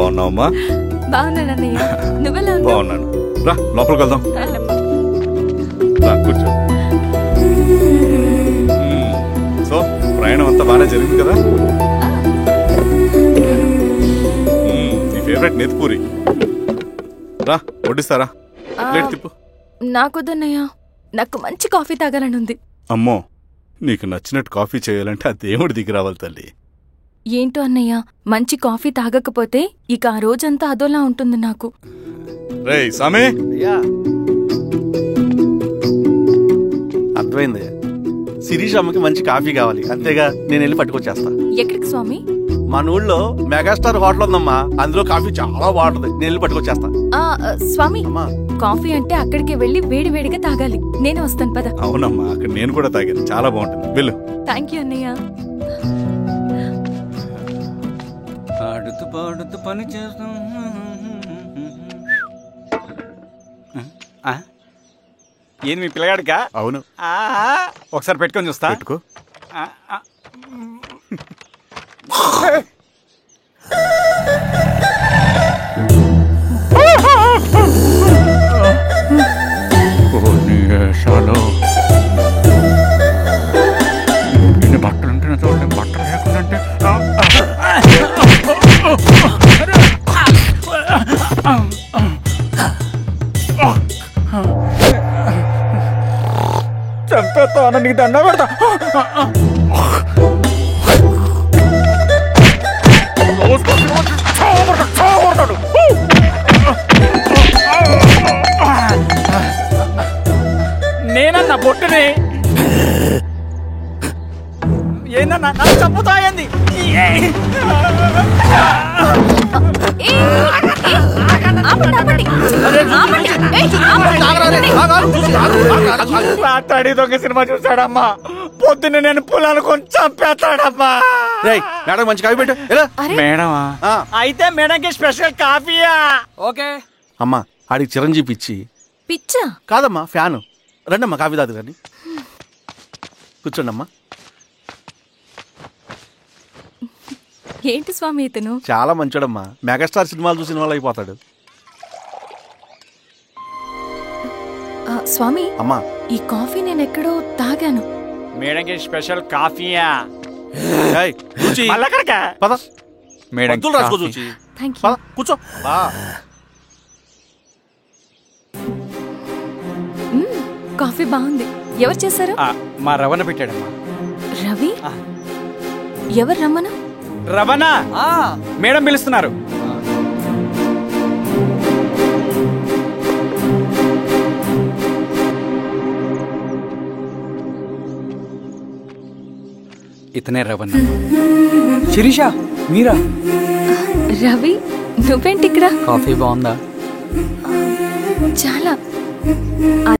బాగున్నావమ్మా? బాగున్నానన్నయ్య, నువ్వెలా ఉన్నావు? బాగున్నాను. రా లోపలికి వెళ్దాం. రా కూర్చో. సో ప్రయాణం అంతా బాగానే జరిగింది కదా? నీ ఫేవరెట్ నెత్తిపూరి. రా వడ్డిస్తారా? ప్లేట్ తిప్పు. నాకొద్దన్నయ్య, నాకు మంచి కాఫీ తాగాలని ఉంది. అమ్మో, నీకు నచ్చినట్టు కాఫీ చేయాలంటే ఆ దేవుడి దిగి రావాలి తల్లి. ఏంటో అన్నయ్య, మంచి కాఫీ తాగకపోతే ఇక ఆ రోజంతా అదోలా ఉంటుంది నాకు. రేయ్ సామే, అర్థమైంది. శిరీష్ అమ్మకి మంచి కాఫీ కావాలి, అంతేగా నేను వెళ్ళి పట్టుకొచ్చేస్తా. ఎక్కడికి స్వామి? మన ఊళ్ళో మెగాస్టార్ హోటల్ ఉందమ్మా, అందులో కాఫీ చాలా బాగుంటది, నేను వెళ్ళి పట్టుకొచ్చేస్తా. స్వామి, అమ్మా కాఫీ అంటే అక్కడికి వెళ్ళి వేడి వేడిగా తాగాలి. నేను వస్తాను పద. అవునమ్మా, అక్కడ నేను కూడా తాగాను, చాలా బాగుంటుంది. వెళ్ళు. థ్యాంక్ యూ అన్నయ్య. ఆడుతూ పాడుతూ పని చేస్తాం. ఏంది మీ పిల్లగాడికా? అవును. ఒకసారి పెట్టుకొని చూస్తా. పెట్టుకో. ఎన్ని బట్టలు ఉంటే చూడండి, బట్టలు లేకుంటే చంపేస్తాను, నీకు దండ పెడతా. నేనన్నా బొట్టుని ఏందన్నా నన్ను చంపుతాయంది. మాట్లాడి దొంగ సినిమా చూసాడమ్మా, పొద్దున్న నేను పులానుకొని చంపేస్తాడమ్మా. మేడం మంచి కాఫీ పెట్టు. మేడమా? అయితే మేడంకి స్పెషల్ కాఫీయా? ఓకే అమ్మా, ఆడికి చిరంజీవి పిచ్చి. పిచ్చా? కాదమ్మా, ఫ్యాను. రండమ్మా కాఫీ తాదు రండి, కూర్చోండి అమ్మా. ఏంటి స్వామి ఇతను? చాలా మంచోడమ్మా, మెగాస్టార్ సినిమాలు చూసిన వాళ్ళు అయిపోతాడు. స్వామి అమ్మా, ఈ కాఫీ నేను ఎక్కడో తాగాను. మేడంకి స్పెషల్ కాఫీయా? పద మేడం రాసుకో చూచి. Thank you. పద కూర్చో. కాఫీ బాగుంది. ఎవరు చేశారు? మా రవణ పెట్టాడమ్మా. రవి? ఎవరు రమ్మను? రవణ మేడం పిలుస్తున్నారు. ఇతనే రవణ. శిరీష మీరా? రవి నువ్వేంటి ఇక్కడ? కాఫీ బాగుందా? చాలా